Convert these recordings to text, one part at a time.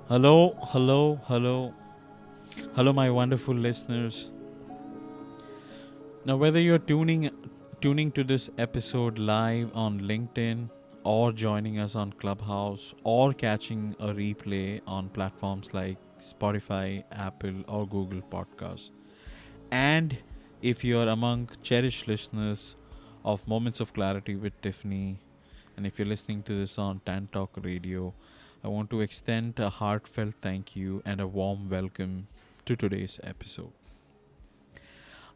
Hello, hello, hello, hello, my wonderful listeners. Now, whether you're tuning to this episode live on LinkedIn, or joining us on Clubhouse, or catching a replay on platforms like Spotify, Apple, or Google Podcasts, and if you're among cherished listeners of Moments of Clarity with Tiffany, and if you're listening to this on Tan Talk Radio, I want to extend a heartfelt thank you and a warm welcome to today's episode.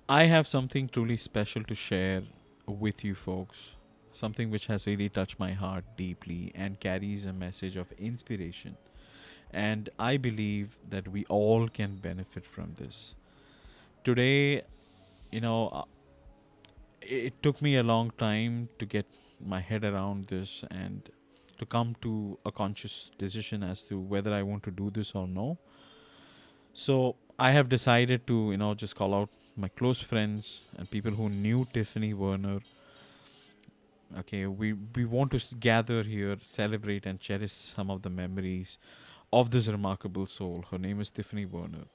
I have something truly special to share with you folks, something which has really touched my heart deeply and carries a message of inspiration. And I believe that we all can benefit from this. Today, you know, it took me a long time to get my head around this and to come to a conscious decision as to whether I want to do this or no. So I have decided to, just call out my close friends and people who knew Tiffany Werhner. Okay, we want to gather here, celebrate, and cherish some of the memories of this remarkable soul. Her name is Tiffany Werhner.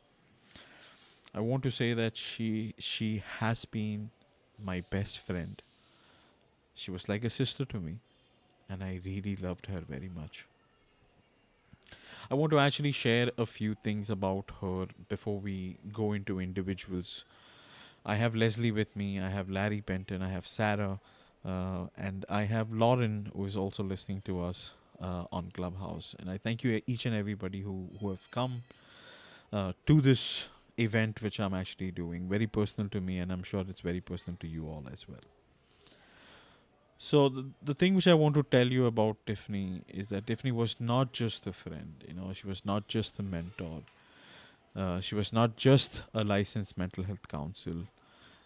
I want to say that she has been my best friend. She was like a sister to me, and I really loved her very much. I want to actually share a few things about her before we go into individuals. I have Leslie with me, I have Larry Penton, I have Sarah, and I have Lauren, who is also listening to us on Clubhouse. And I thank you each and everybody who have come to this event, which I'm actually doing. Very personal to me, and I'm sure it's very personal to you all as well. So the thing which I want to tell you about Tiffany is that Tiffany was not just a friend. She was not just a mentor. She was not just a licensed mental health counsel.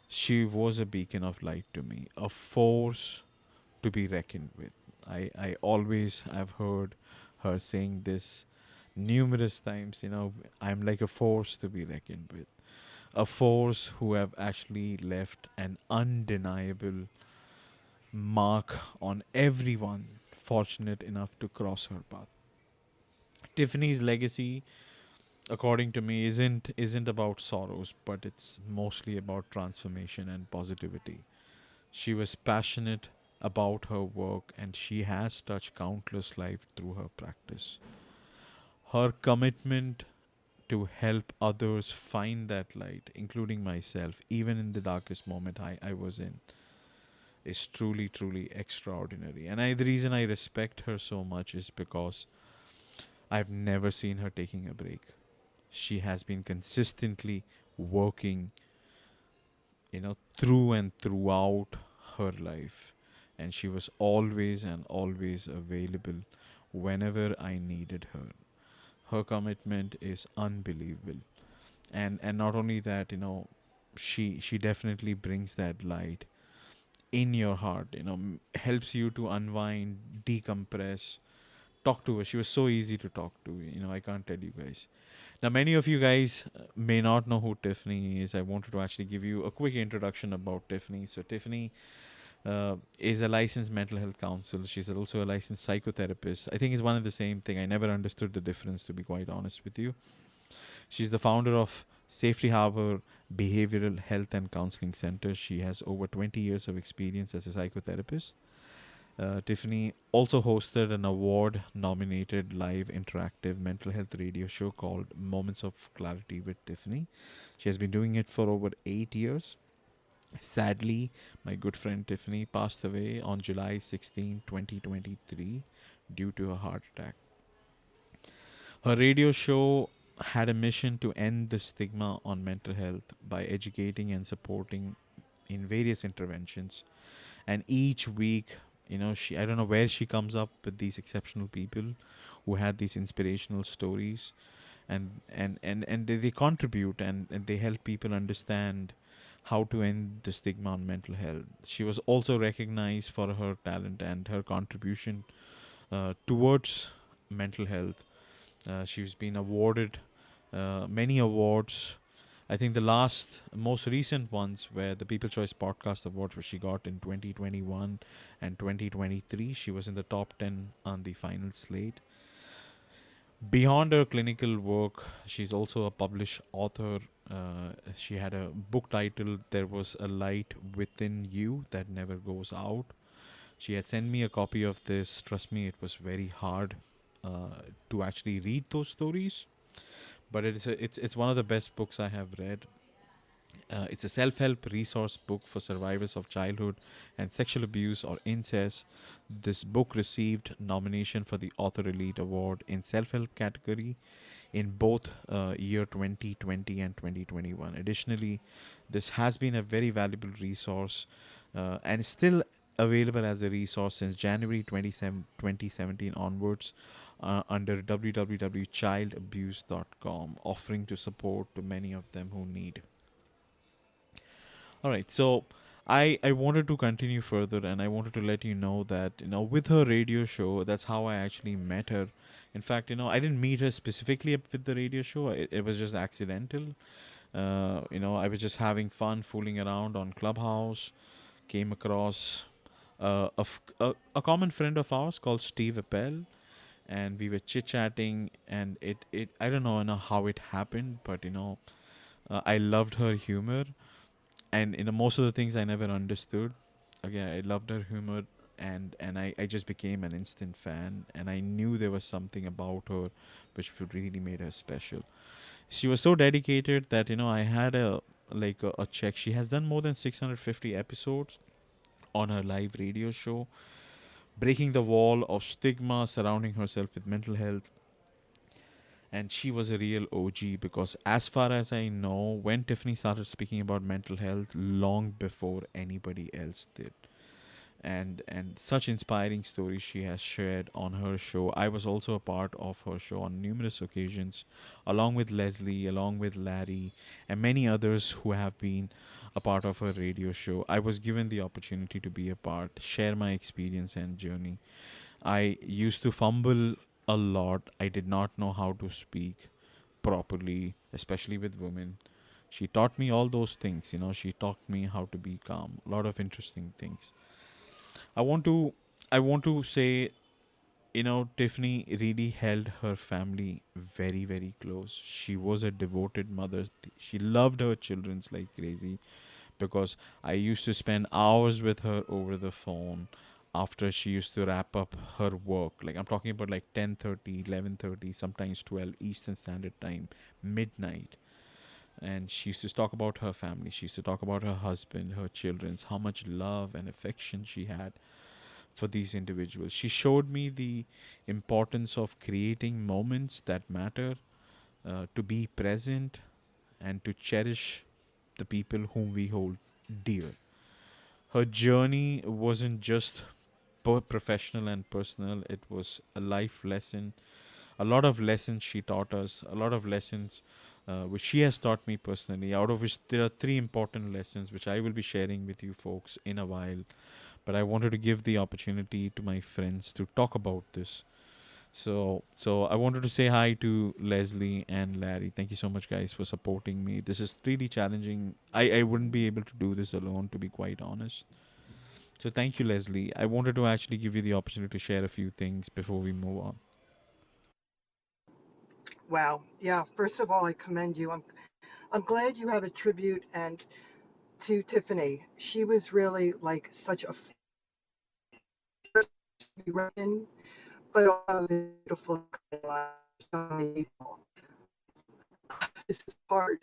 She was a beacon of light to me, a force to be reckoned with. I always have heard her saying this numerous times. I'm like a force to be reckoned with, a force who have actually left an undeniable mark on everyone fortunate enough to cross her path. Tiffany's legacy, according to me, isn't about sorrows, but it's mostly about transformation and positivity. She was passionate about her work and she has touched countless lives through her practice. Her commitment to help others find that light, including myself, even in the darkest moment I was in, is truly, truly extraordinary. And the reason I respect her so much is because I've never seen her taking a break. She has been consistently working, through and throughout her life. And she was always and always available whenever I needed her. Her commitment is unbelievable. And not only that, she definitely brings that light in your heart, helps you to unwind, decompress, talk to her. She was so easy to talk to, I can't tell you guys. Now, many of you guys may not know who Tiffany is. I wanted to actually give you a quick introduction about Tiffany. So, Tiffany is a licensed mental health counselor. She's also a licensed psychotherapist. I think it's one and the same thing. I never understood the difference, to be quite honest with you. She's the founder of Safety Harbor Behavioral Health and Counseling Center. She has over 20 years of experience as a psychotherapist. Tiffany also hosted an award nominated live interactive mental health radio show called Moments of Clarity with Tiffany. She has been doing it for over 8 years. Sadly, my good friend Tiffany passed away on July 16, 2023, due to a heart attack. Her radio show had a mission to end the stigma on mental health by educating and supporting in various interventions. And each week, I don't know where she comes up with these exceptional people who had these inspirational stories, and they contribute, and they help people understand how to end the stigma on mental health. She was also recognized for her talent and her contribution towards mental health. She's been awarded many awards. I think the most recent ones were the People Choice Podcast Awards, which she got in 2021 and 2023. She was in the top 10 on the final slate. Beyond her clinical work, she's also a published author. She had a book titled There Was a Light Within You That Never Goes Out. She had sent me a copy of this. Trust me, it was very hard to actually read those stories, but it's one of the best books I have read. It's a self help resource book for survivors of childhood and sexual abuse or incest. This book received nomination for the Author Elite Award in self help category in both year 2020 and 2021. Additionally, this has been a very valuable resource and is still available as a resource since January 2017 onwards under www.childabuse.com, offering to support to many of them who need. All right, so I wanted to continue further, and I wanted to let you know that with her radio show, that's how I actually met her. In fact, I didn't meet her specifically up with the radio show. It was just accidental. I was just having fun, fooling around on Clubhouse. Came across a common friend of ours called Steve Appel, and we were chit chatting, and it I don't know how it happened, but I loved her humor, and most of the things I never understood. Again, I loved her humor, and I just became an instant fan, and I knew there was something about her which really made her special. She was so dedicated that I had a check. She has done more than 650 episodes on her live radio show, breaking the wall of stigma surrounding herself with mental health. And she was a real OG because, as far as I know, when Tiffany started speaking about mental health, long before anybody else did. And such inspiring stories she has shared on her show. I was also a part of her show on numerous occasions, along with Leslie, along with Larry, and many others who have been a part of her radio show. I was given the opportunity to be a part, share my experience and journey. I used to fumble a lot. I did not know how to speak properly, especially with women. She taught me all those things. She taught me how to be calm. A lot of interesting things. I want to I want to say, Tiffany really held her family very, very close. She was a devoted mother. She loved her childrens like crazy because I used to spend hours with her over the phone after she used to wrap up her work. Like, I'm talking about like 10:30, 11:30, sometimes 12 Eastern Standard Time, midnight. And she used to talk about her family. She used to talk about her husband, her childrens, how much love and affection she had for these individuals. She showed me the importance of creating moments that matter, to be present, and to cherish the people whom we hold dear. Her journey wasn't just professional and personal, it was a life lesson. A lot of lessons she taught us, a lot of lessons which she has taught me personally, out of which there are three important lessons which I will be sharing with you folks in a while. But I wanted to give the opportunity to my friends to talk about this. So I wanted to say hi to Leslie and Larry. Thank you so much, guys, for supporting me. This is really challenging. I wouldn't be able to do this alone, to be quite honest. So thank you, Leslie. I wanted to actually give you the opportunity to share a few things before we move on. Wow. Yeah. First of all, I commend you. I'm glad you have a tribute and to Tiffany. She was really like such a person, but also this beautiful life for so many people. This is hard.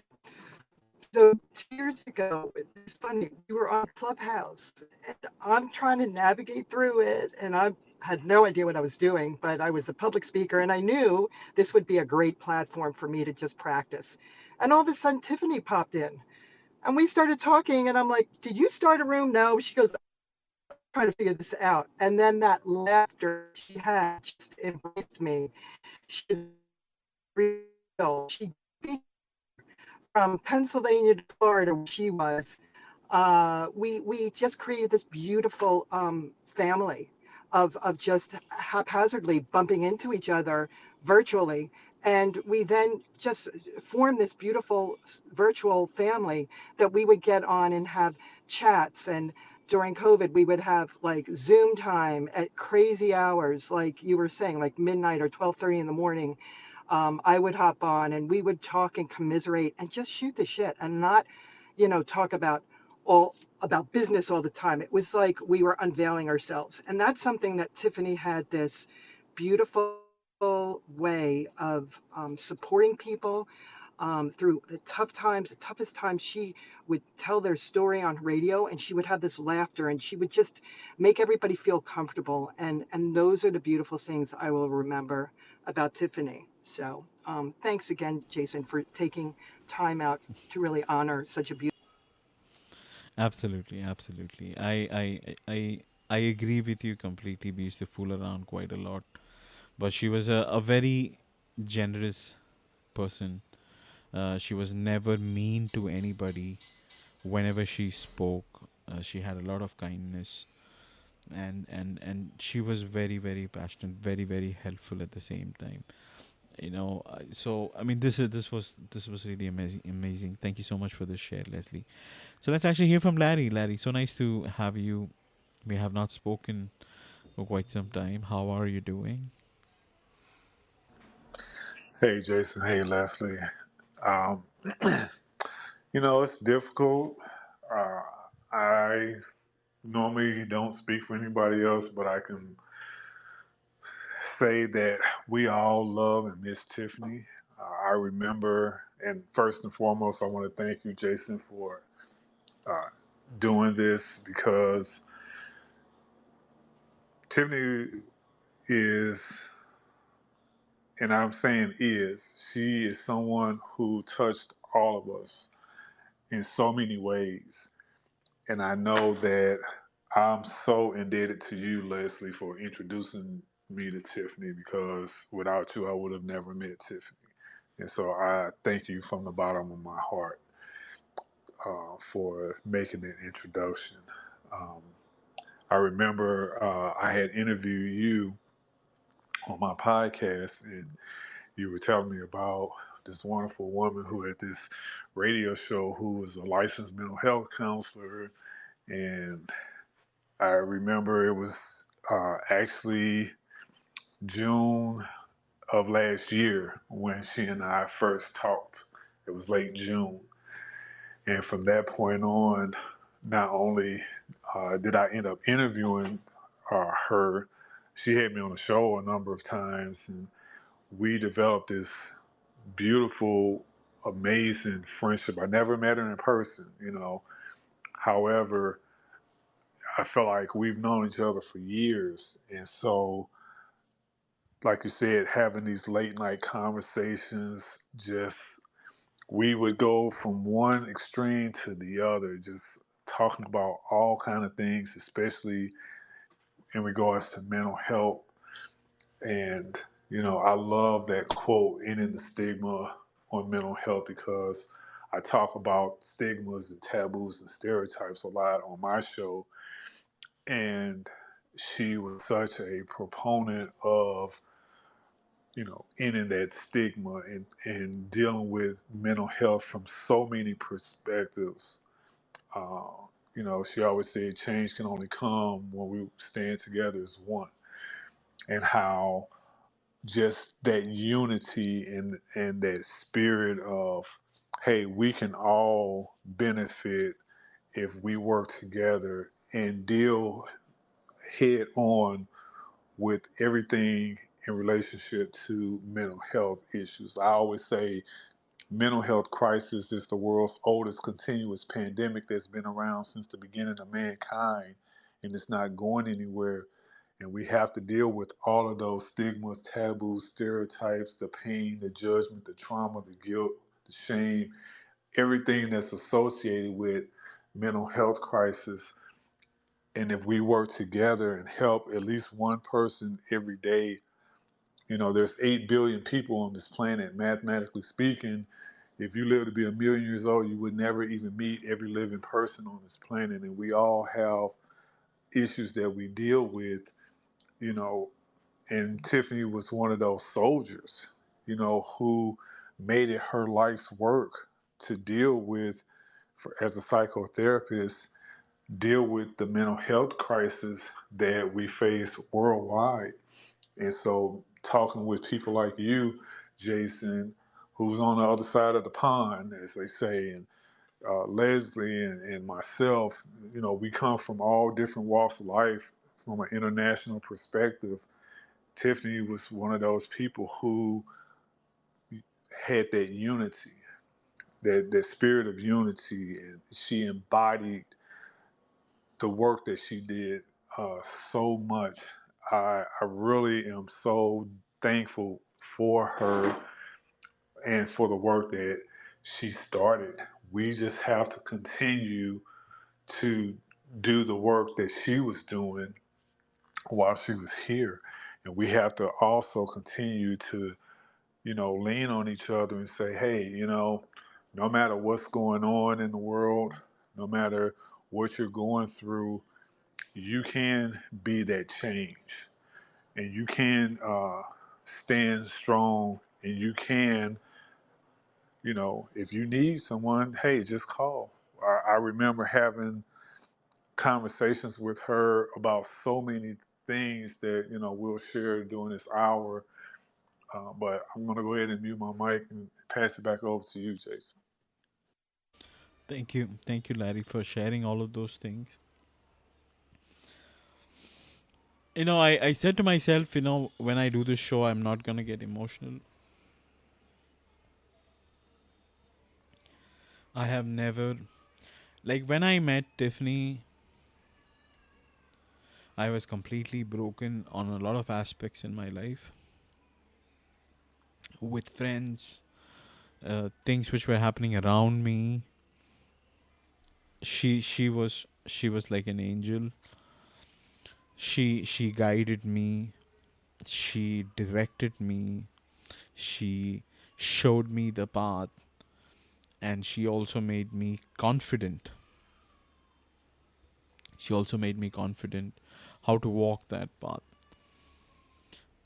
So 2 years ago, it's funny. We were on Clubhouse, and I'm trying to navigate through it, and I had no idea what I was doing, but I was a public speaker, and I knew this would be a great platform for me to just practice. And all of a sudden, Tiffany popped in, and we started talking, and I'm like, "Did you start a room?" No. She goes, "Trying to figure this out." And then that laughter she had just embraced me. She's real. She from Pennsylvania to Florida, where she was, we just created this beautiful family of just haphazardly bumping into each other virtually. And we then just formed this beautiful virtual family that we would get on and have chats. And during COVID, we would have like Zoom time at crazy hours, like you were saying, like midnight or 12:30 in the morning. I would hop on and we would talk and commiserate and just shoot the shit and not, talk all about business all the time. It was like we were unveiling ourselves. And that's something that Tiffany had this beautiful way of supporting people through the tough times, the toughest times. She would tell their story on radio and she would have this laughter and she would just make everybody feel comfortable. And those are the beautiful things I will remember about Tiffany. So thanks again, Jason, for taking time out to really honor such a beautiful. Absolutely, absolutely. I agree with you completely. We used to fool around quite a lot, but she was a very generous person. She was never mean to anybody. Whenever she spoke, she had a lot of kindness, and she was very very passionate, very very helpful at the same time. So I mean, this was really amazing. Thank you so much for this share, Leslie. So let's actually hear from Larry. Larry, so nice to have you. We have not spoken for quite some time. How are you doing? Hey, Jason. Hey, Leslie. Um, it's difficult. Uh, I normally don't speak for anybody else, but I can say that we all love and miss Tiffany. I remember, and first and foremost, I want to thank you, Jason, for uh, doing this because Tiffany is, and I'm saying she is someone who touched all of us in so many ways. And I know that I'm so indebted to you, Leslie, for introducing me to Tiffany because without you, I would have never met Tiffany. And so I thank you from the bottom of my heart for making that introduction. Um, I remember I had interviewed you on my podcast, and you were telling me about this wonderful woman who had this radio show who was a licensed mental health counselor. And I remember it was actually June of last year when she and I first talked. It was late June. And from that point on, not only did I end up interviewing her, she had me on the show a number of times, and we developed this beautiful, amazing friendship. I never met her in person. However, I felt like we've known each other for years. And so, like you said, having these late night conversations, just we would go from one extreme to the other, just talking about all kind of things, especially in regards to mental health. And, I love that quote, ending the stigma on mental health, because I talk about stigmas and taboos and stereotypes a lot on my show. And she was such a proponent of, ending that stigma and dealing with mental health from so many perspectives. Uh, she always said change can only come when we stand together as one, and how just that unity and that spirit of, hey, we can all benefit if we work together and deal head on with everything in relationship to mental health issues. I always say mental health crisis is the world's oldest continuous pandemic that's been around since the beginning of mankind, and it's not going anywhere. And we have to deal with all of those stigmas, taboos, stereotypes, the pain, the judgment, the trauma, the guilt, the shame, everything that's associated with mental health crisis. And if we work together and help at least one person every day, there's 8 billion people on this planet. Mathematically speaking, if you live to be 1,000,000 years old, you would never even meet every living person on this planet. And we all have issues that we deal with, you know. And Tiffany was one of those soldiers, who made it her life's work to deal with, as a psychotherapist, deal with the mental health crisis that we face worldwide. And so, talking with people like you, Jason, who's on the other side of the pond, as they say, and Leslie and myself, we come from all different walks of life from an international perspective. Tiffany was one of those people who had that unity, that spirit of unity, and she embodied the work that she did so much. I really am so thankful for her and for the work that she started. We just have to continue to do the work that she was doing while she was here. And we have to also continue to, lean on each other and say, hey, no matter what's going on in the world, no matter what you're going through, you can be that change, and you can stand strong, and you can, if you need someone, hey, just call. I remember having conversations with her about so many things that we'll share during this hour. But I'm going to go ahead and mute my mic and pass it back over to you, Jason. Thank you, Larry, for sharing all of those things. I said to myself, when I do this show, I'm not gonna get emotional. I have never, like, when I met Tiffany, I was completely broken on a lot of aspects in my life, with friends, things which were happening around me. She was like an angel. She guided me. She directed me. She showed me the path, and she also made me confident. She also made me confident how to walk that path.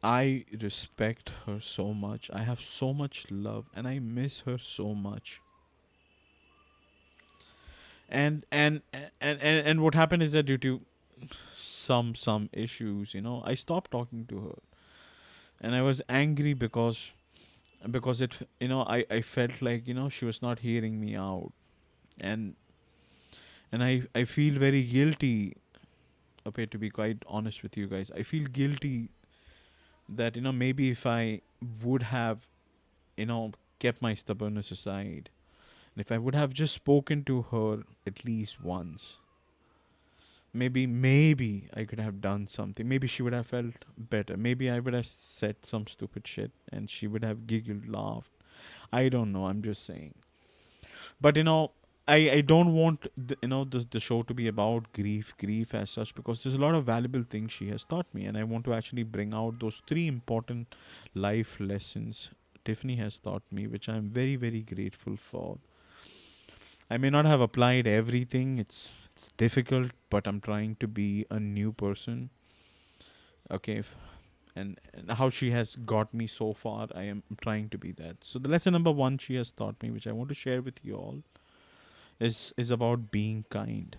I respect her so much. I have so much love, and I miss her so much. And what happened is that due to some issues, I stopped talking to her, and I was angry because it I felt like she was not hearing me out, and I feel very guilty. Okay, to be quite honest with you guys, I feel guilty that maybe if I would have kept my stubbornness aside, and if I would have just spoken to her at least once, maybe I could have done something. Maybe she would have felt better. Maybe I would have said some stupid shit and she would have giggled, laughed. I don't know. I'm just saying. But I don't want the show to be about grief as such, because there's a lot of valuable things she has taught me, and I want to actually bring out those three important life lessons Tiffany has taught me, which I'm very, very grateful for. I may not have applied everything. It's difficult, but I'm trying to be a new person. Okay, and how she has got me so far, I am trying to be that. So the lesson number one she has taught me, which I want to share with you all, is about being kind.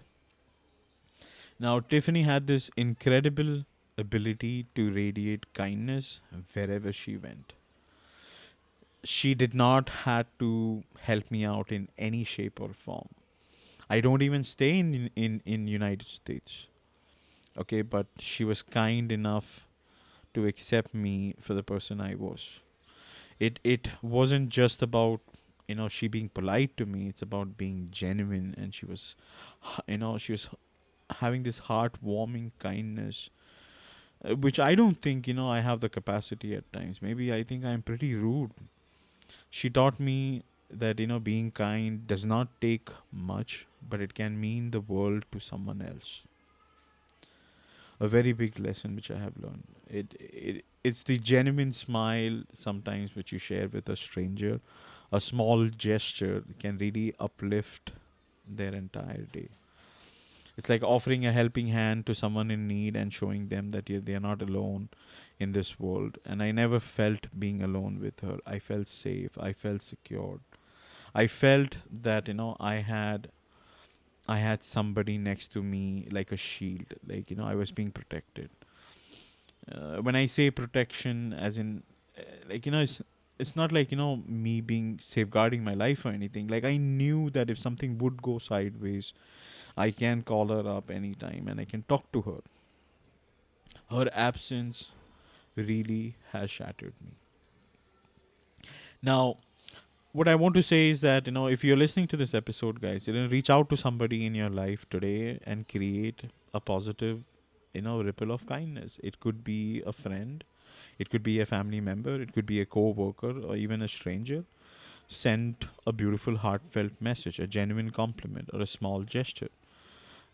Now, Tiffany had this incredible ability to radiate kindness wherever she went. She did not had to help me out in any shape or form. I don't even stay in United States. Okay, but she was kind enough to accept me for the person I was. It wasn't just about she being polite to me. It's about being genuine, and she was having this heartwarming kindness, which I don't think I have the capacity at times. Maybe I think I'm pretty rude. She taught me that being kind does not take much, but it can mean the world to someone else. A very big lesson which I have learned. It's the genuine smile sometimes which you share with a stranger. A small gesture can really uplift their entire day. It's like offering a helping hand to someone in need and showing them that they are not alone in this world. And I never felt being alone with her. I felt safe. I felt secured. I felt that I had somebody next to me like a shield, like, I was being protected. When I say protection, as in, like, it's not like, me being safeguarding my life or anything. Like, I knew that if something would go sideways, I can call her up anytime and I can talk to her. Her absence really has shattered me. Now, what I want to say is that, if you're listening to this episode, guys, reach out to somebody in your life today and create a positive, ripple of kindness. It could be a friend, it could be a family member, it could be a co-worker, or even a stranger. Send a beautiful, heartfelt message, a genuine compliment, or a small gesture.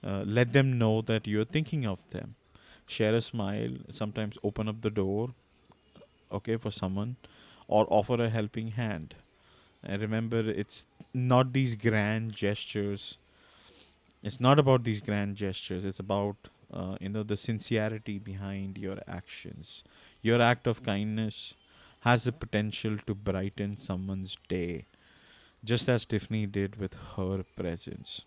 Let them know that you're thinking of them. Share a smile, sometimes open up the door, okay, for someone, or offer a helping hand. And remember, it's not these grand gestures. It's not about these grand gestures. It's about, the sincerity behind your actions. Your act of kindness has the potential to brighten someone's day, just as Tiffany did with her presence.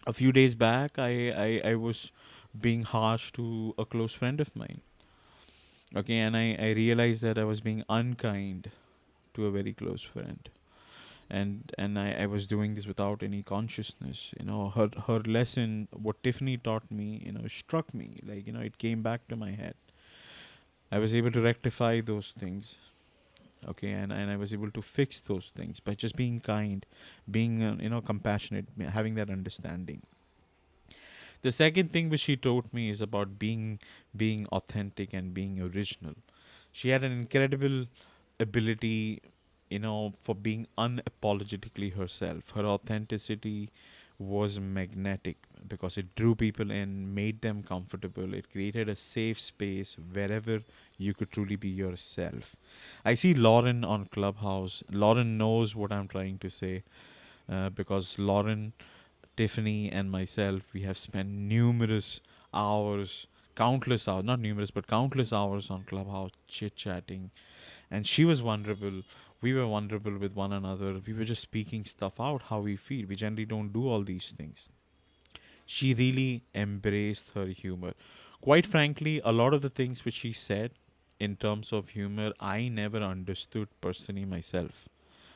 A few days back, I was being harsh to a close friend of mine. Okay, and I realized that I was being unkind to a very close friend. And I was doing this without any consciousness. Her lesson, what Tiffany taught me, struck me. Like, it came back to my head. I was able to rectify those things. Okay, and I was able to fix those things by just being kind, being compassionate, having that understanding. The second thing which she taught me is about being authentic and being original. She had an incredible ability, for being unapologetically herself. Her authenticity was magnetic because it drew people in, made them comfortable. It created a safe space wherever you could truly be yourself. I see Lauren on Clubhouse. Lauren knows what I'm trying to say, because Lauren, Tiffany, and myself, we have spent numerous hours, countless hours, not numerous, but countless hours on Clubhouse chit chatting. And she was vulnerable. We were vulnerable with one another. We were just speaking stuff out, how we feel. We generally don't do all these things. She really embraced her humor. Quite frankly, a lot of the things which she said in terms of humor, I never understood personally myself.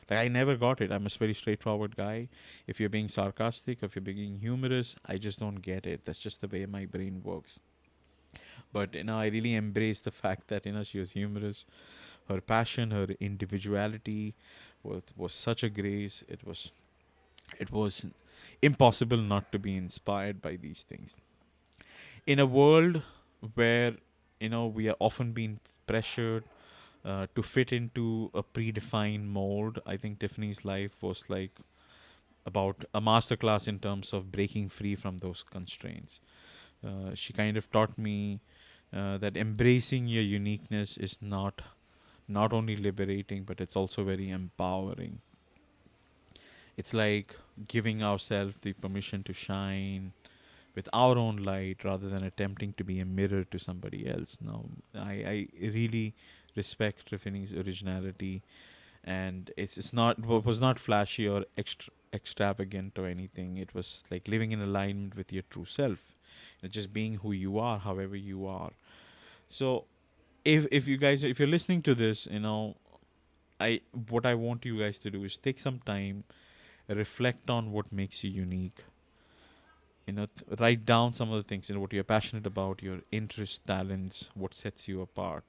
Like, I never got it. I'm a very straightforward guy. If you're being sarcastic, if you're being humorous, I just don't get it. That's just the way my brain works. But I really embraced the fact that she was humorous. Her passion, her individuality was such a grace. It was impossible not to be inspired by these things. In a world where we are often being pressured to fit into a predefined mold, I think Tiffany's life was like about a masterclass in terms of breaking free from those constraints. She kind of taught me that embracing your uniqueness is not only liberating, but it's also very empowering. It's like giving ourselves the permission to shine with our own light rather than attempting to be a mirror to somebody else. Now, I really respect Tiffany's originality, and it's not was not flashy or extravagant or anything. It was like living in alignment with your true self, just being who you are, however you are. So, if you guys, if you're listening to this, I what I want you guys to do is take some time, reflect on what makes you unique. Write down some of the things, what you're passionate about, your interests, talents, what sets you apart,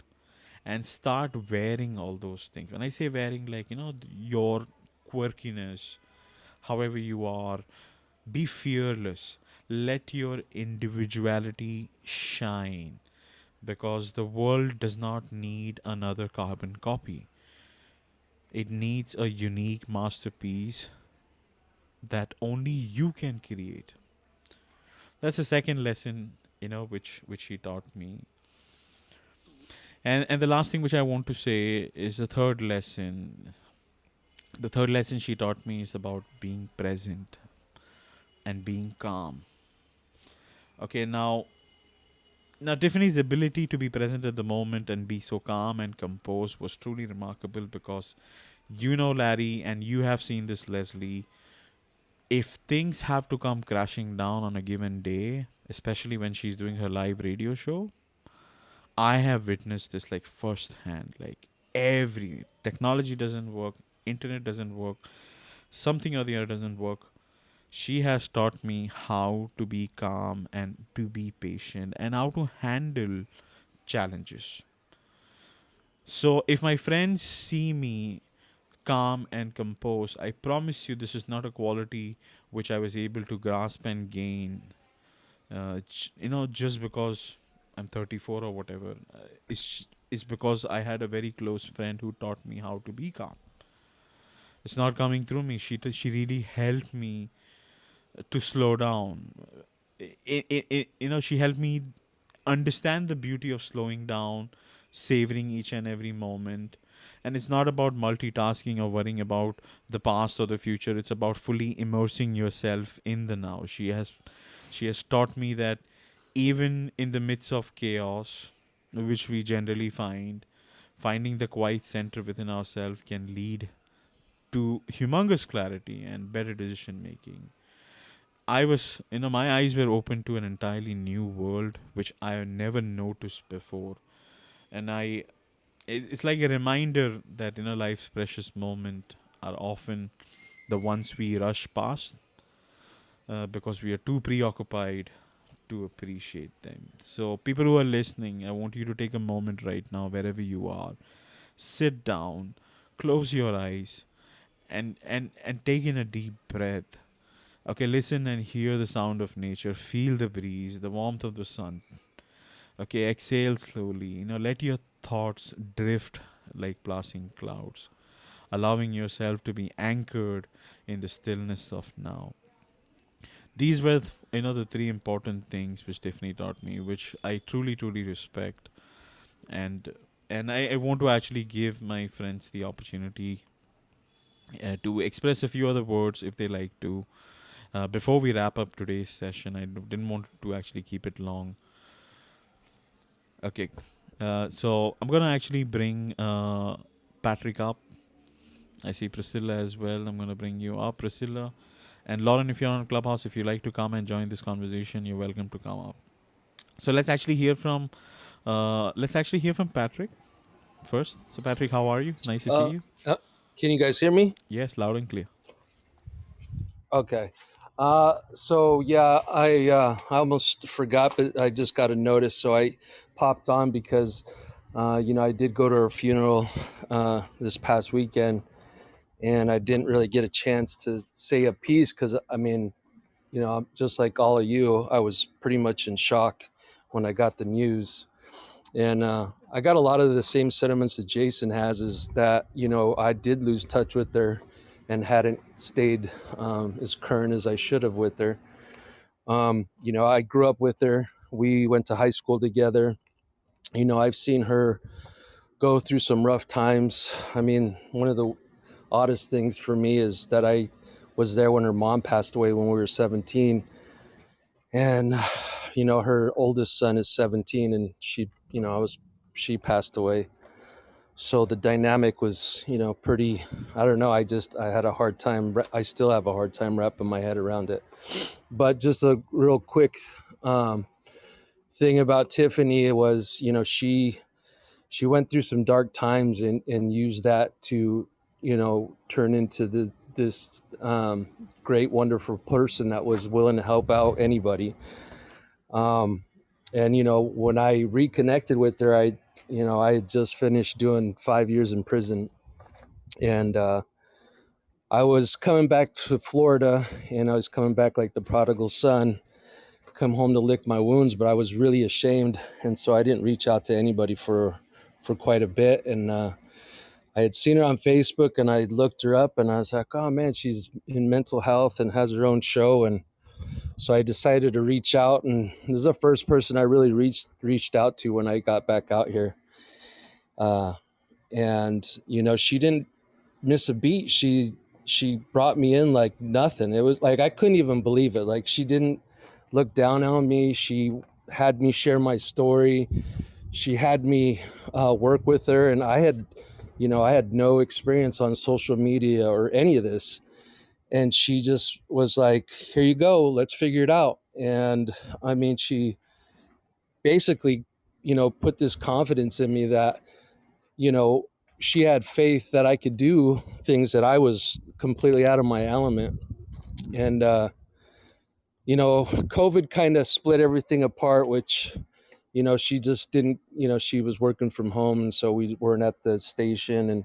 and start wearing all those things. When I say wearing, like, your quirkiness, however you are, be fearless. Let your individuality shine, because the world does not need another carbon copy. It needs a unique masterpiece that only you can create. That's the second lesson, which he taught me. And the last thing which I want to say is the third lesson. The third lesson she taught me is about being present and being calm. Okay, now Tiffany's ability to be present at the moment and be so calm and composed was truly remarkable, because Larry, and you have seen this, Leslie, if things have to come crashing down on a given day, especially when she's doing her live radio show, I have witnessed this like firsthand. Like every technology doesn't work, internet doesn't work, something or the other doesn't work. She has taught me how to be calm and to be patient and how to handle challenges. So if my friends see me calm and composed, I promise you this is not a quality which I was able to grasp and gain. Just because I'm 34 or whatever. It's because I had a very close friend who taught me how to be calm. It's not coming through me. She really helped me to slow down. She helped me understand the beauty of slowing down, savoring each and every moment. And it's not about multitasking or worrying about the past or the future. It's about fully immersing yourself in the now. She has taught me that even in the midst of chaos, which we generally find, finding the quiet center within ourselves can lead to humongous clarity and better decision making. My eyes were open to an entirely new world which I had never noticed before. And it's like a reminder that, life's precious moments are often the ones we rush past because we are too preoccupied to appreciate them. So, people who are listening, I want you to take a moment right now, wherever you are, sit down, close your eyes, and take in a deep breath. Okay, listen and hear the sound of nature. Feel the breeze, the warmth of the sun. Okay, exhale slowly. Let your thoughts drift like passing clouds, allowing yourself to be anchored in the stillness of now. These were, the three important things which Tiffany taught me, which I truly, truly respect, and I want to actually give my friends the opportunity to express a few other words if they like to. Before we wrap up today's session, I didn't want to actually keep it long. Okay, so I'm gonna actually bring Patrick up. I see Priscilla as well. I'm gonna bring you up, Priscilla. And Lauren, if you're on Clubhouse, if you like to come and join this conversation, you're welcome to come up. So let's actually hear from Patrick first. So Patrick, how are you? Nice to see Uh, you. can you guys hear me? Yes, loud and clear. Okay. So yeah, I almost forgot, but I just got a notice, so I popped on because, I did go to her funeral this past weekend, and I didn't really get a chance to say a piece because, I mean, just like all of you, I was pretty much in shock when I got the news. And I got a lot of the same sentiments that Jason has, is that, I did lose touch with her and hadn't stayed as current as I should have with her. I grew up with her. We went to high school together. I've seen her go through some rough times. I mean, one of the oddest things for me is that I was there when her mom passed away when we were 17. And, her oldest son is 17, and she passed away. So the dynamic was, pretty, I don't know. I had a hard time. I still have a hard time wrapping my head around it. But just a real quick thing about Tiffany was, she went through some dark times and used that to, turn into this great, wonderful person that was willing to help out anybody. And, when I reconnected with her, I had just finished doing 5 years in prison, and I was coming back to Florida, and I was coming back like the prodigal son, come home to lick my wounds, but I was really ashamed, and so I didn't reach out to anybody for quite a bit. And I had seen her on Facebook, and I looked her up, and I was like, oh man, she's in mental health and has her own show. And so I decided to reach out, and this is the first person I really reached out to when I got back out here. And she didn't miss a beat. She brought me in like nothing. It was like I couldn't even believe it. Like, she didn't look down on me. She had me share my story. She had me work with her, and I had no experience on social media or any of this. And she just was like, here you go, let's figure it out. And I mean, she basically, put this confidence in me that, you know, she had faith that I could do things that I was completely out of my element. And, COVID kind of split everything apart, which, she just didn't, she was working from home. And so we weren't at the station. And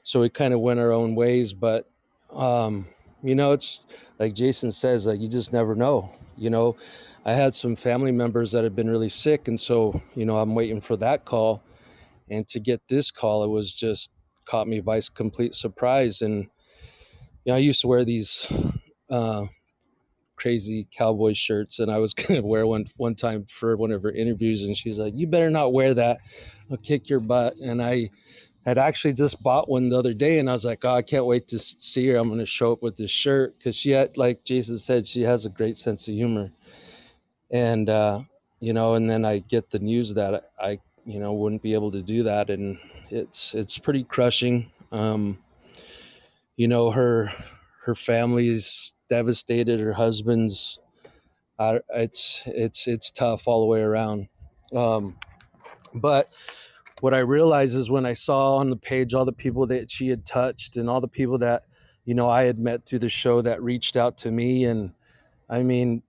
so we kind of went our own ways. But, it's like Jason says, like, you just never know. I had some family members that had been really sick. And so, I'm waiting for that call. And to get this call, it was just caught me by complete surprise. And, I used to wear these uh, crazy cowboy shirts, and I was going to wear one time for one of her interviews, and she's like, you better not wear that, I'll kick your butt. And I had actually just bought one the other day, and I was like, oh, I can't wait to see her. I'm going to show up with this shirt, because she had, like Jason said, she has a great sense of humor. And and then I get the news that I wouldn't be able to do that, and it's pretty crushing. Her family's devastated, her husband's it's tough all the way around. But what I realized is when I saw on the page all the people that she had touched and all the people that I had met through the show that reached out to me. And I mean,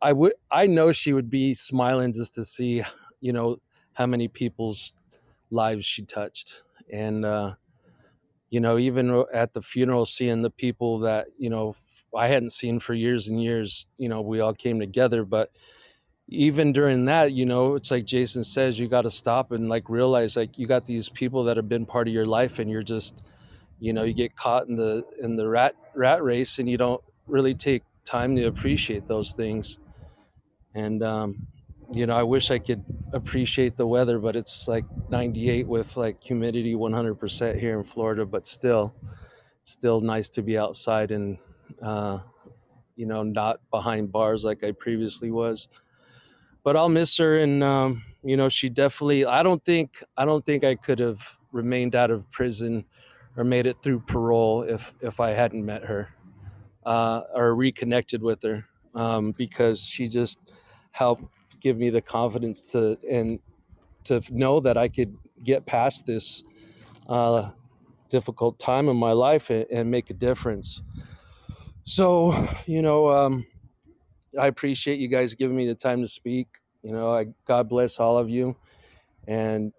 I know she would be smiling just to see how many people's lives she touched. And even at the funeral, seeing the people that I hadn't seen for years and years, we all came together. But even during that, it's like Jason says, you got to stop and like realize, like, you got these people that have been part of your life, and you're just you get caught in the rat race, and you don't really take time to appreciate those things. And I wish I could appreciate the weather, but it's like 98 with like humidity 100% here in Florida. But still nice to be outside and uh, not behind bars like I previously was. But I'll miss her. And she definitely, I don't think I could have remained out of prison or made it through parole if I hadn't met her or reconnected with her, because she just helped give me the confidence to know that I could get past this difficult time in my life and make a difference. So, I appreciate you guys giving me the time to speak. God bless all of you. And,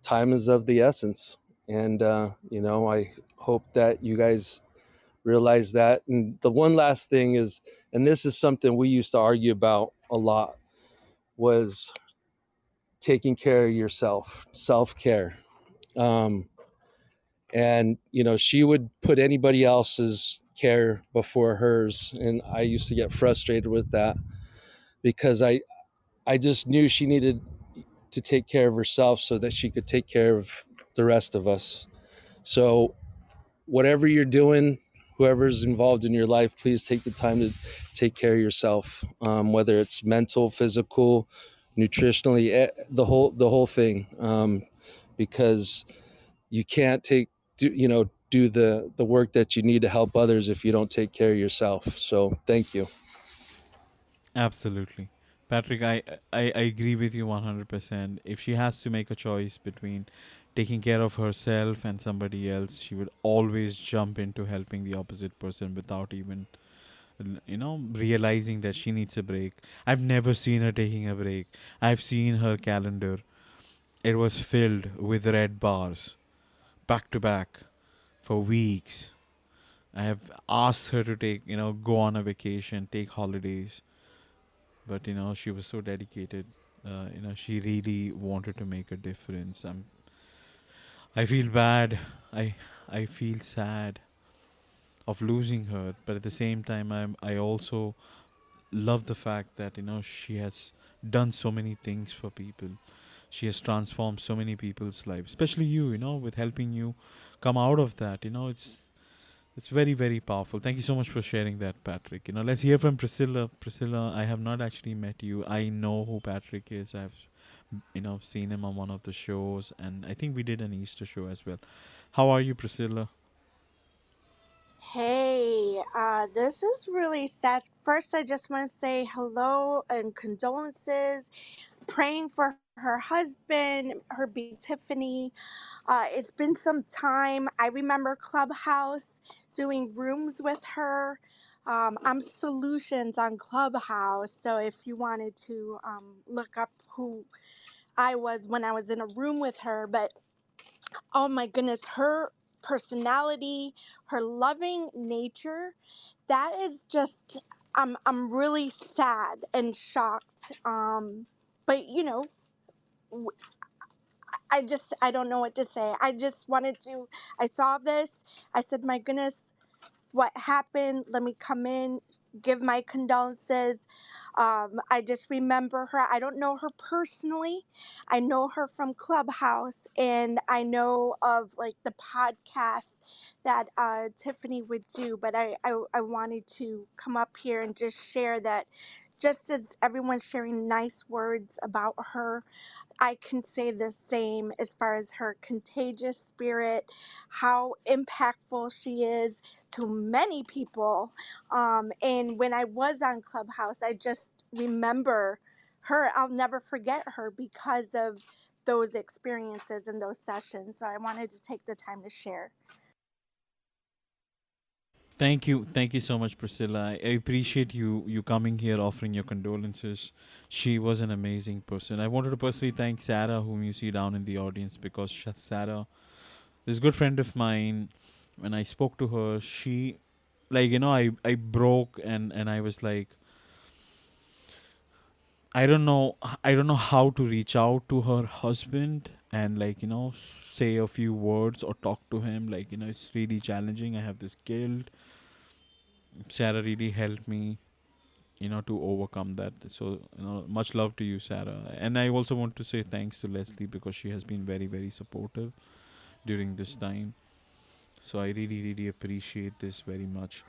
time is of the essence. And, I hope that you guys realize that. And the one last thing is, and this is something we used to argue about a lot, was taking care of yourself, self-care. Um, and she would put anybody else's care before hers, and I used to get frustrated with that, because I just knew she needed to take care of herself so that she could take care of the rest of us. So whatever you're doing, whoever's involved in your life, please take the time to take care of yourself, whether it's mental, physical, nutritionally, the whole thing, because you can't do the work that you need to help others if you don't take care of yourself. So thank you. Absolutely. Patrick, I agree with you 100%. If she has to make a choice between taking care of herself and somebody else, she would always jump into helping the opposite person without even, realizing that she needs a break. I've never seen her taking a break. I've seen her calendar. It was filled with red bars, back to back, for weeks. I have asked her to go on a vacation, take holidays, but she was so dedicated. She really wanted to make a difference. I feel bad. I feel sad of losing her, but at the same time, I also love the fact that she has done so many things for people. She has transformed so many people's lives, especially you. With helping you come out of that. It's very, very powerful. Thank you so much for sharing that, Patrick. Let's hear from Priscilla. Priscilla, I have not actually met you. I know who Patrick is. I've, seen him on one of the shows, and I think we did an Easter show as well. How are you, Priscilla? Hey, this is really sad. First, I just want to say hello and condolences. Praying for her husband, her being Tiffany. It's been some time. I remember Clubhouse doing rooms with her. I'm Solutions on Clubhouse, so if you wanted to look up who I was when I was in a room with her, but oh my goodness, her personality, her loving nature, that is just I'm really sad and shocked. But w- I don't know what to say. I just wanted to I saw this. I said, "My goodness, what happened? Let me come in, give my condolences." I just remember her. I don't know her personally. I know her from Clubhouse, and I know of like the podcasts that Tiffany would do. But I wanted to come up here and just share that. Just as everyone's sharing nice words about her, I can say the same as far as her contagious spirit, how impactful she is to many people. And when I was on Clubhouse, I just remember her. I'll never forget her because of those experiences and those sessions. So I wanted to take the time to share. Thank you so much, Priscilla. I appreciate you coming here, offering your condolences. She was an amazing person. I wanted to personally thank Sarah, whom you see down in the audience, because Sarah is a good friend of mine. When I spoke to her, she, like, I broke, and I was like, I don't know how to reach out to her husband and, like, say a few words or talk to him. Like, it's really challenging. I have this guilt. Sarah really helped me, to overcome that. So, much love to you, Sarah. And I also want to say thanks to Leslie, because she has been very, very supportive during this time. So I really, really appreciate this very much.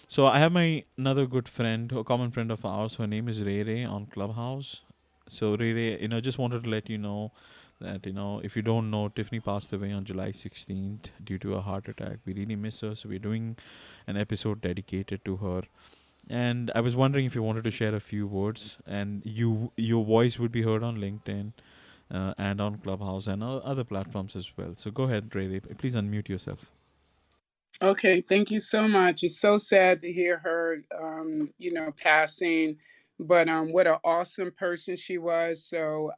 So I have my another good friend, a common friend of ours. Her name is Ray Ray on Clubhouse. So Ray Ray, just wanted to let you know that, if you don't know, Tiffany passed away on July 16th due to a heart attack. We really miss her, so we're doing an episode dedicated to her. And I was wondering if you wanted to share a few words, and your voice would be heard on LinkedIn, and on Clubhouse and other platforms as well. So go ahead, Ray Ray. Please unmute yourself. Okay, thank you so much. It's so sad to hear her, passing, but what an awesome person she was. So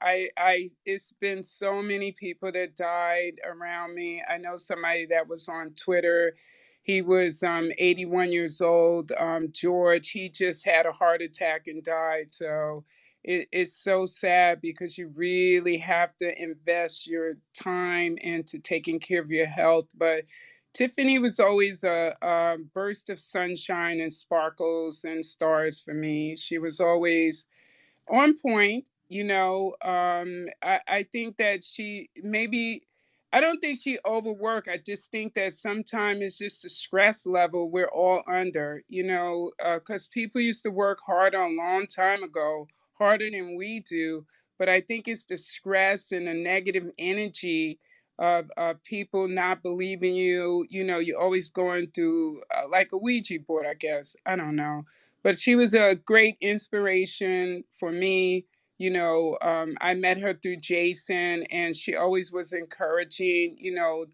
it's been so many people that died around me. I know somebody that was on Twitter. He was 81 years old. George, he just had a heart attack and died. So it's so sad because you really have to invest your time into taking care of your health. But Tiffany was always a burst of sunshine and sparkles and stars for me. She was always on point. I think that she maybe, I don't think she overworked. I just think that sometimes it's just the stress level we're all under, because people used to work hard a long time ago, harder than we do. But I think it's the stress and the negative energy of people not believing you. You're always going through like a Ouija board, I guess. I don't know, but she was a great inspiration for me. I met her through Jason, and she always was encouraging,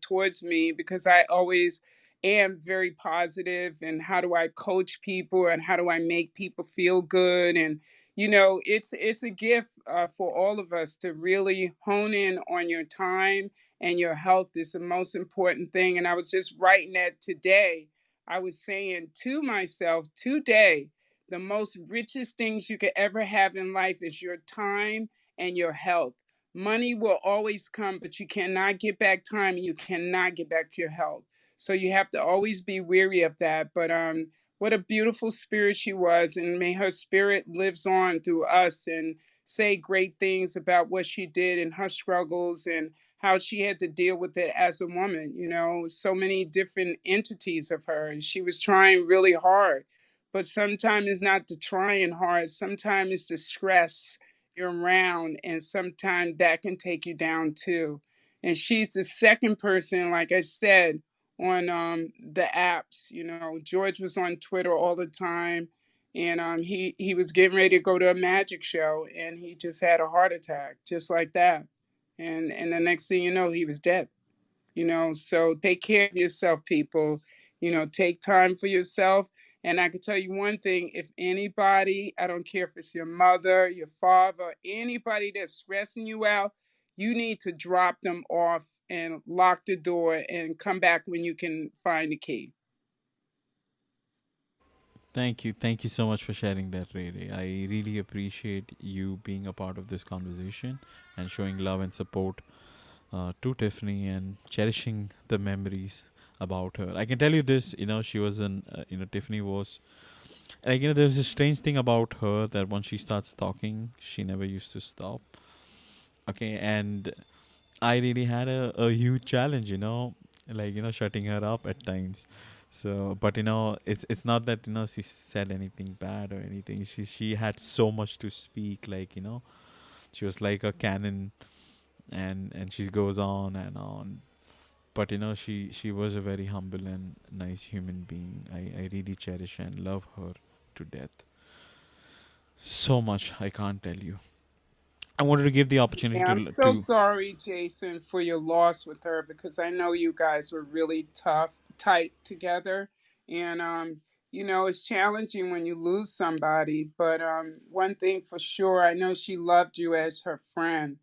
towards me, because I always am very positive. And how do I coach people, and how do I make people feel good? And it's a gift for all of us to really hone in on your time, and your health is the most important thing. And I was just writing that today. I was saying to myself today, the most richest things you could ever have in life is your time and your health. Money will always come, but you cannot get back time, and you cannot get back your health. So you have to always be weary of that. But what a beautiful spirit she was, and may her spirit lives on through us, and say great things about what she did and her struggles, and how she had to deal with it as a woman. So many different entities of her, and she was trying really hard. But sometimes it's not the trying hard, sometimes it's the stress you're around, and sometimes that can take you down too. And she's the second person, like I said, on the apps. You know, George was on Twitter all the time, and he was getting ready to go to a magic show, and he just had a heart attack, just like that. And the next thing you know, he was dead. So take care of yourself, people. Take time for yourself. And I can tell you one thing: if anybody, I don't care if it's your mother, your father, anybody that's stressing you out, you need to drop them off and lock the door and come back when you can find the key. Thank you so much for sharing that, Ray Ray. I really appreciate you being a part of this conversation and showing love and support to Tiffany and cherishing the memories about her. I can tell you this, she was Tiffany was like, there's a strange thing about her that once she starts talking, she never used to stop. Okay, and I really had a huge challenge, like, shutting her up at times. So, but it's not that she said anything bad or anything. She had so much to speak, like, she was like a cannon, and she goes on and on. But she was a very humble and nice human being. I really cherish and love her to death. So much I can't tell you. I wanted to give the opportunity Yeah, I'm to so sorry, Jason, for your loss with her, because I know you guys were really tough, tight together. And, it's challenging when you lose somebody. But one thing for sure, I know she loved you as her friend.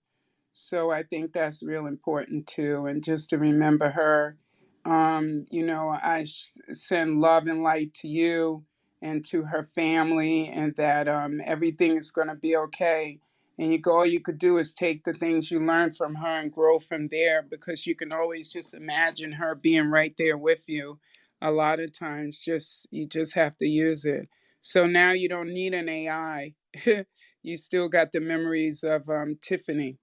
So I think that's real important too. And just to remember her, I send love and light to you and to her family, and that everything is going to be okay. And all you could do is take the things you learned from her and grow from there, because you can always just imagine her being right there with you. A lot of times, you just have to use it. So now you don't need an AI. You still got the memories of Tiffany.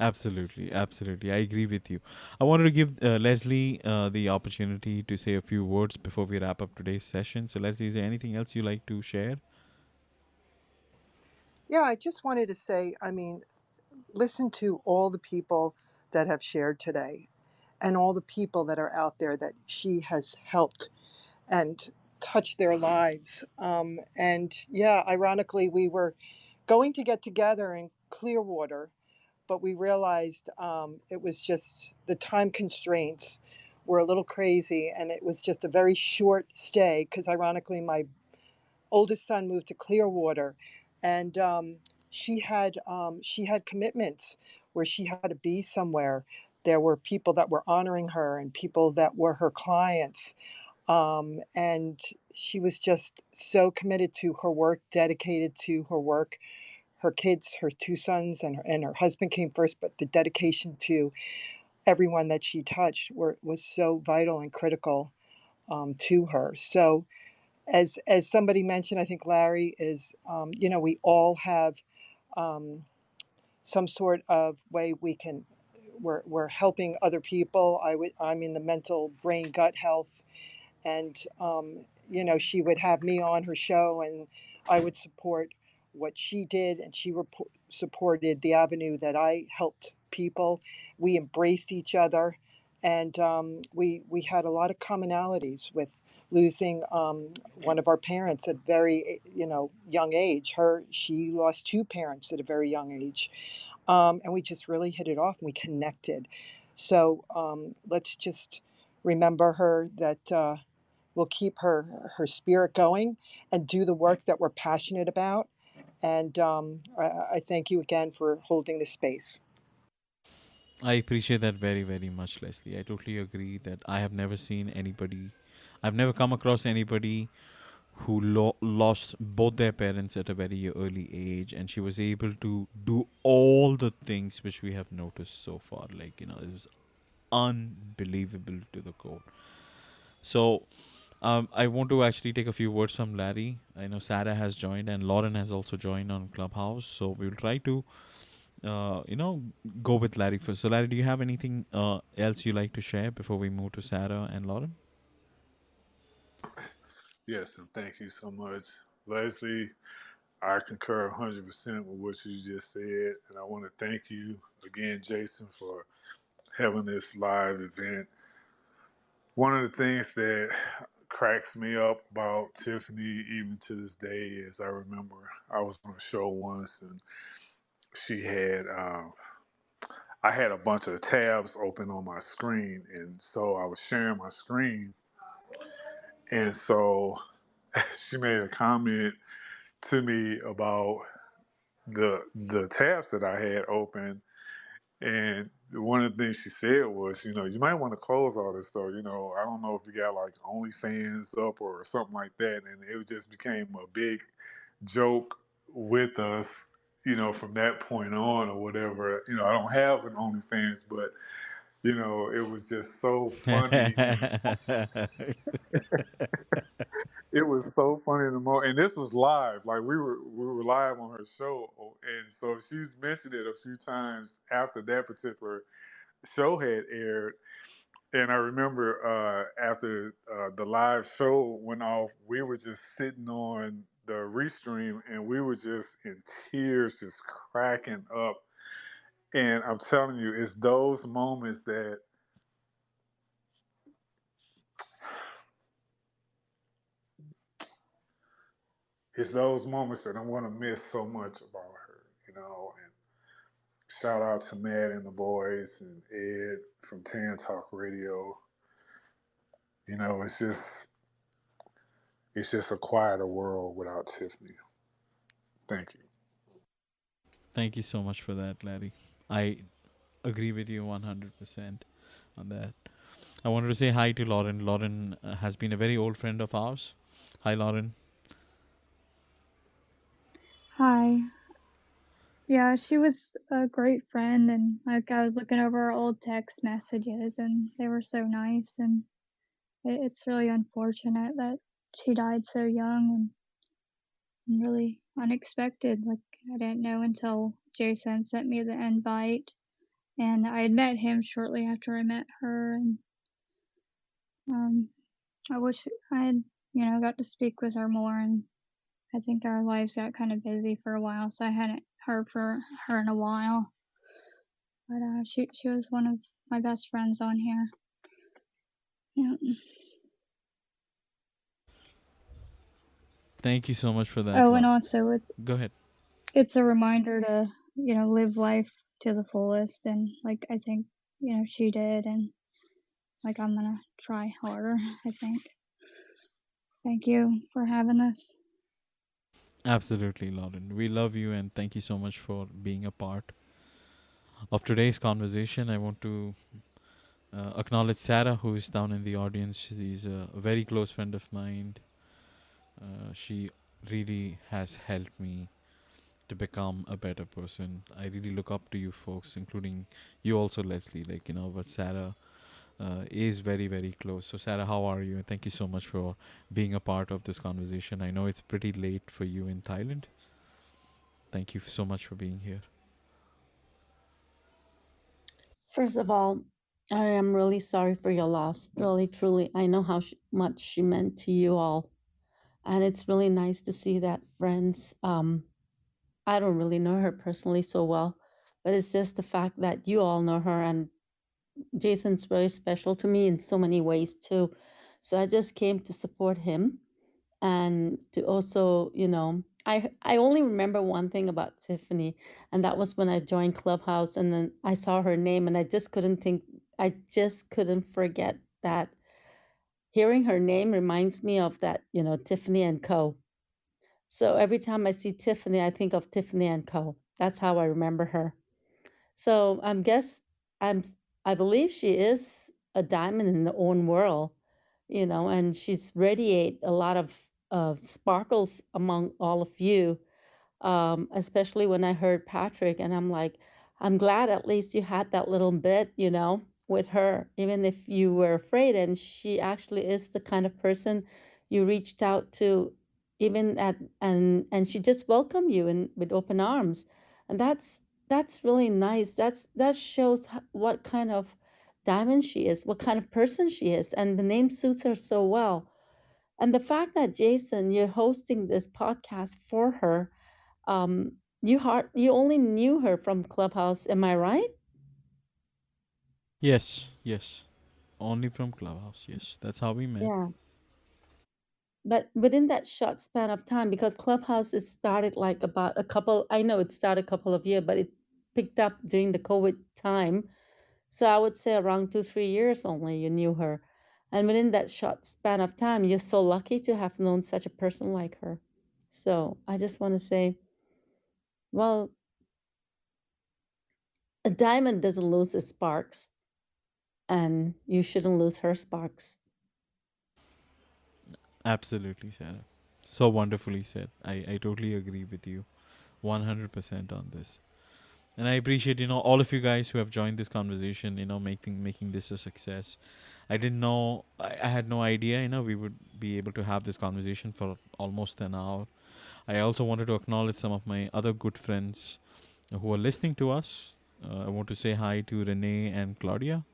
Absolutely, absolutely. I agree with you. I wanted to give Leslie the opportunity to say a few words before we wrap up today's session. So, Leslie, is there anything else you like to share? Yeah, I just wanted to say, listen to all the people that have shared today and all the people that are out there that she has helped and touched their lives. And yeah, ironically, we were going to get together in Clearwater, but we realized it was just the time constraints were a little crazy, and it was just a very short stay because, ironically, my oldest son moved to Clearwater, and she had commitments where she had to be somewhere. There were people that were honoring her and people that were her clients, and she was just so committed to her work, dedicated to her work. Her kids, her two sons, and her husband came first, but the dedication to everyone that she touched was so vital and critical to her. So, as somebody mentioned, I think Larry is, we all have um, some sort of way we can. We're helping other people. I'm in the mental brain gut health, and she would have me on her show, and I would support what she did, and she supported the avenue that I helped people. We embraced each other, and we had a lot of commonalities with losing one of our parents at very young age. She lost two parents at a very young age, and we just really hit it off and we connected. So let's just remember her, that we'll keep her spirit going and do the work that we're passionate about. And I thank you again for holding the space. I appreciate that very, very much, Leslie. I totally agree that I've never come across anybody who lost both their parents at a very early age, and she was able to do all the things which we have noticed so far. Like, it was unbelievable to the core. So, I want to actually take a few words from Larry. I know Sarah has joined and Lauren has also joined on Clubhouse. So we will try to, uh, you know, go with Larry first. So, Larry, do you have anything else you like to share before we move to Sarah and Lauren? Yes, and thank you so much, Leslie. I concur 100% with what you just said, and I want to thank you again, Jason, for having this live event One of the things that cracks me up about Tiffany, even to this day, is I remember I was on a show once and she had, I had a bunch of tabs open on my screen. And so I was sharing my screen. And so she made a comment to me about the tabs that I had open. And one of the things she said was, you might want to close all this. So, I don't know if you got like OnlyFans up or something like that. And it just became a big joke with us, from that point on or whatever. I don't have an OnlyFans, but, it was just so funny in the it was so funny in the moment, and this was live. Like we were live on her show, and so she's mentioned it a few times after that particular show had aired. And I remember after the live show went off, we were just sitting on the restream, and we were just in tears, just cracking up. And I'm telling you, it's those moments that I'm going to miss so much about her. And shout out to Matt and the boys and Ed from Tan Talk Radio. It's just a quieter world without Tiffany. Thank you. Thank you so much for that, Larry. I agree with you 100% on that. I wanted to say hi to Lauren. Lauren has been a very old friend of ours. Hi, Lauren. Hi. Yeah, she was a great friend, and like I was looking over our old text messages, and they were so nice, and it's really unfortunate that she died so young and really unexpected. Like I didn't know until Jason sent me the invite, and I had met him shortly after I met her, and um, I wish I had, got to speak with her more, and I think our lives got kind of busy for a while, so I hadn't heard from her in a while. But she was one of my best friends on here. Yeah. Thank you so much for that, Oh, and Lauren. also Go ahead. it's a reminder to live life to the fullest, and like I think she did, and like I'm gonna try harder. I think. Thank you for having this. Absolutely, Lauren. We love you and thank you so much for being a part of today's conversation. I want to acknowledge Sarah, who is down in the audience. She's a very close friend of mine. She really has helped me to become a better person. I really look up to you folks, including you also, Leslie. But Sarah is very, very close. So, Sarah, how are you? And thank you so much for being a part of this conversation. I know it's pretty late for you in Thailand. Thank you so much for being here. First of all, I am really sorry for your loss. Really, truly, I know how much she meant to you all. And it's really nice to see that friends. I don't really know her personally so well, but it's just the fact that you all know her. And Jason's very special to me in so many ways, too. So I just came to support him and to also, I only remember one thing about Tiffany, and that was when I joined Clubhouse, and then I saw her name, and I just couldn't forget that. Hearing her name reminds me of that, Tiffany and Co. So every time I see Tiffany, I think of Tiffany and Co. That's how I remember her. So I'm I believe she is a diamond in her own world, and she's radiate a lot of sparkles among all of you, especially when I heard Patrick, and I'm like, I'm glad at least you had that little bit, with her, even if you were afraid. And she actually is the kind of person you reached out to, even at and she just welcomed you in with open arms, and that's really nice. That shows what kind of diamond she is, what kind of person she is, and the name suits her so well. And the fact that Jason, you're hosting this podcast for her, you only knew her from Clubhouse, am I right? Yes, yes. Only from Clubhouse. Yes, that's how we met. Yeah. But within that short span of time, because Clubhouse is started like about a couple, I know it started a couple of years, but it picked up during the COVID time. So I would say around 2, 3 years only you knew her. And within that short span of time, you're so lucky to have known such a person like her. So I just want to say, well, a diamond doesn't lose its sparks, and you shouldn't lose her sparks. Absolutely, Sarah. So wonderfully said. I totally agree with you 100% on this. And I appreciate, all of you guys who have joined this conversation, making this a success. I didn't know, I had no idea, we would be able to have this conversation for almost an hour. I also wanted to acknowledge some of my other good friends who are listening to us. I want to say hi to Renee and Claudia.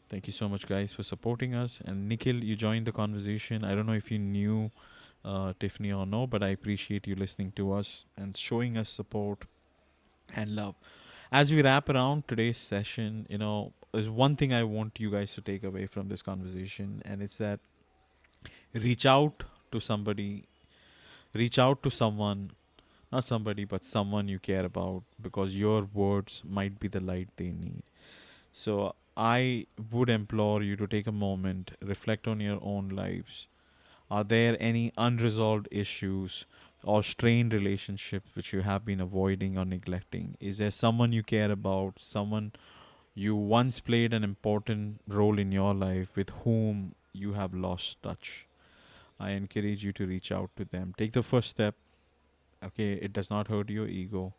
Thank you so much, guys, for supporting us. And Nikhil, you joined the conversation. I don't know if you knew Tiffany or no, but I appreciate you listening to us and showing us support and love. As we wrap around today's session, there's one thing I want you guys to take away from this conversation, and it's that reach out to somebody, reach out to someone, not somebody, but someone you care about, because your words might be the light they need. So I would implore you to take a moment, reflect on your own lives. Are there any unresolved issues or strained relationships which you have been avoiding or neglecting? Is there someone you care about, someone you once played an important role in your life with whom you have lost touch? I encourage you to reach out to them. Take the first step. Okay, it does not hurt your ego.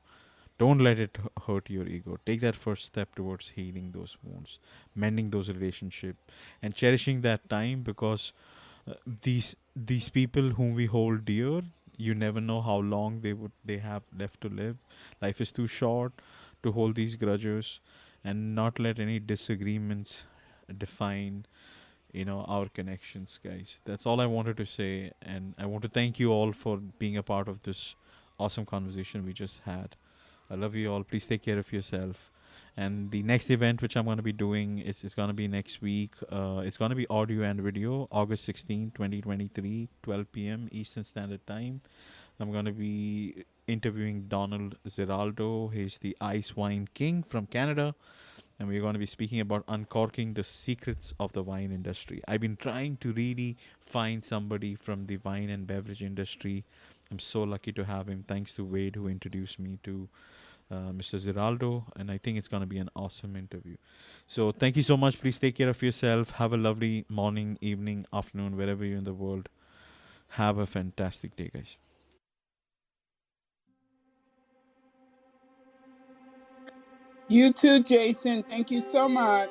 Don't let it hurt your ego. Take that first step towards healing those wounds, mending those relationships, and cherishing that time, because these people whom we hold dear, you never know how long they have left to live. Life is too short to hold these grudges, and not let any disagreements define our connections, guys. That's all I wanted to say, and I want to thank you all for being a part of this awesome conversation we just had. I love you all. Please take care of yourself. And the next event which I'm going to be doing is going to be next week. It's going to be audio and video, August 16, 2023, 12 p.m. Eastern Standard Time. I'm going to be interviewing Donald Zeraldo. He's the Ice Wine King from Canada. And we're going to be speaking about uncorking the secrets of the wine industry. I've been trying to really find somebody from the wine and beverage industry. I'm so lucky to have him. Thanks to Wade, who introduced me to Mr. Ziraldo, and I think it's going to be an awesome interview. So, thank you so much. Please take care of yourself. Have a lovely morning, evening, afternoon, wherever you're in the world. Have a fantastic day, guys. You too, Jason. Thank you so much.